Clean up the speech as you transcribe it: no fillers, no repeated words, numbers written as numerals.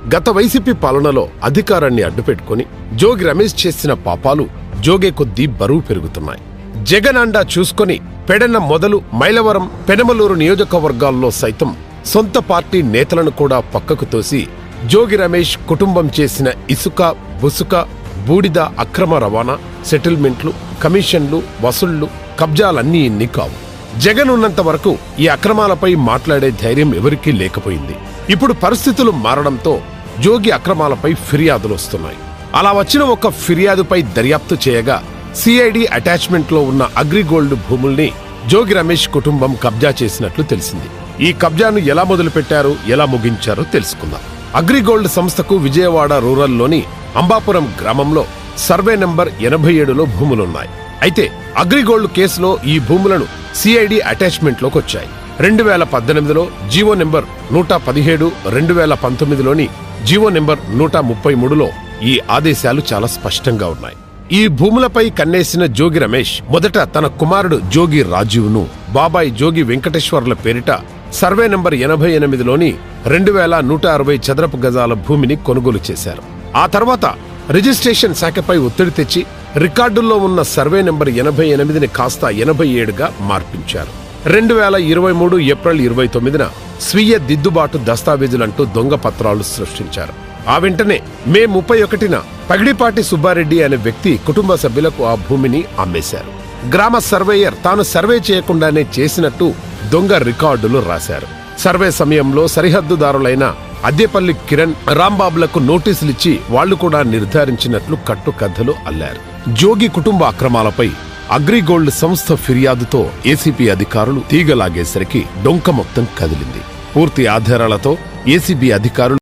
గత వైసీపీ పాలనలో అధికారాన్ని అడ్డుపెట్టుకుని జోగి రమేష్ చేసిన పాపాలు జోగే కొద్దీ బరువు పెరుగుతున్నాయి. జగన్ అండా చూసుకొని పెడన మొదలు మైలవరం, పెనమలూరు నియోజకవర్గాల్లో సైతం సొంత పార్టీ నేతలను కూడా పక్కకు తోసి జోగి రమేష్ కుటుంబం చేసిన ఇసుక, బుసుక, బూడిద అక్రమ రవాణా, సెటిల్మెంట్లు, కమిషన్లు, వసూళ్లు, కబ్జాలన్నీ ఇన్ని కావు. జగన్ ఉన్నంత వరకు ఈ అక్రమాలపై మాట్లాడే ధైర్యం ఎవరికీ లేకపోయింది. ఇప్పుడు పరిస్థితులు మారడంతో జోగి అక్రమాలపై ఫిర్యాదులు వస్తున్నాయి. అలా వచ్చిన ఒక ఫిర్యాదుపై దర్యాప్తు చేయగా సిఐడి అటాచ్మెంట్లో ఉన్న అగ్రిగోల్డ్ భూముల్ని జోగి రమేష్ కుటుంబం కబ్జా చేసినట్లు తెలిసింది. ఈ కబ్జాను ఎలా మొదలుపెట్టారు, ఎలా ముగించారో తెలుసుకుందాం. అగ్రిగోల్డ్ సంస్థకు విజయవాడ రూరల్లోని అంబాపురం గ్రామంలో సర్వే నంబర్ 87లో భూములున్నాయి. అయితే అగ్రిగోల్డ్ కేసులో ఈ భూములను సిఐడి అటాచ్మెంట్లోకి వచ్చాయి. 2018లో జీవో నెంబర్ 117, 2019లోని జీవో నెంబర్ 133లో ఈ ఆదేశాలు చాలా స్పష్టంగా ఉన్నాయి. ఈ భూములపై కన్నేసిన జోగి రమేష్ మొదట తన కుమారుడు జోగి రాజీవ్ను బాబాయ్ జోగి వెంకటేశ్వర్ల పేరిట సర్వే నంబర్ 88లోని 2160 చదరపు గజాల భూమిని కొనుగోలు చేశారు. ఆ తర్వాత రిజిస్ట్రేషన్ శాఖపై ఒత్తిడి తెచ్చి రికార్డుల్లో ఉన్న సర్వే నంబర్ 88ని కాస్త 87గా మార్పించారు. 2023 ఏప్రిల్ 29న స్వీయ దిద్దుబాటు దస్తావేజులంటూ దొంగ పత్రాలు సృష్టించారు. ఆ వెంటనే మే 31న పగిడిపాటి సుబ్బారెడ్డి అనే వ్యక్తి కుటుంబ సభ్యులకు ఆ భూమిని అమ్మేశారు. గ్రామ సర్వేయర్ తాను సర్వే చేయకుండానే చేసినట్టు దొంగ రికార్డులు రాశారు. సర్వే సమయంలో సరిహద్దుదారులైన అద్దేపల్లి కిరణ్, రాంబాబులకు నోటీసులిచ్చి వాళ్లు కూడా నిర్ధారించినట్లు కట్టుకథలు అల్లారు. జోగి కుటుంబ అక్రమాలపై అగ్రిగోల్డ్ సంస్థ ఫిర్యాదుతో ఏసీబీ అధికారులు తీగలాగేసరికి డొంక మొత్తం కదిలింది. పూర్తి ఆధారాలతో ఏసీబీ అధికారులు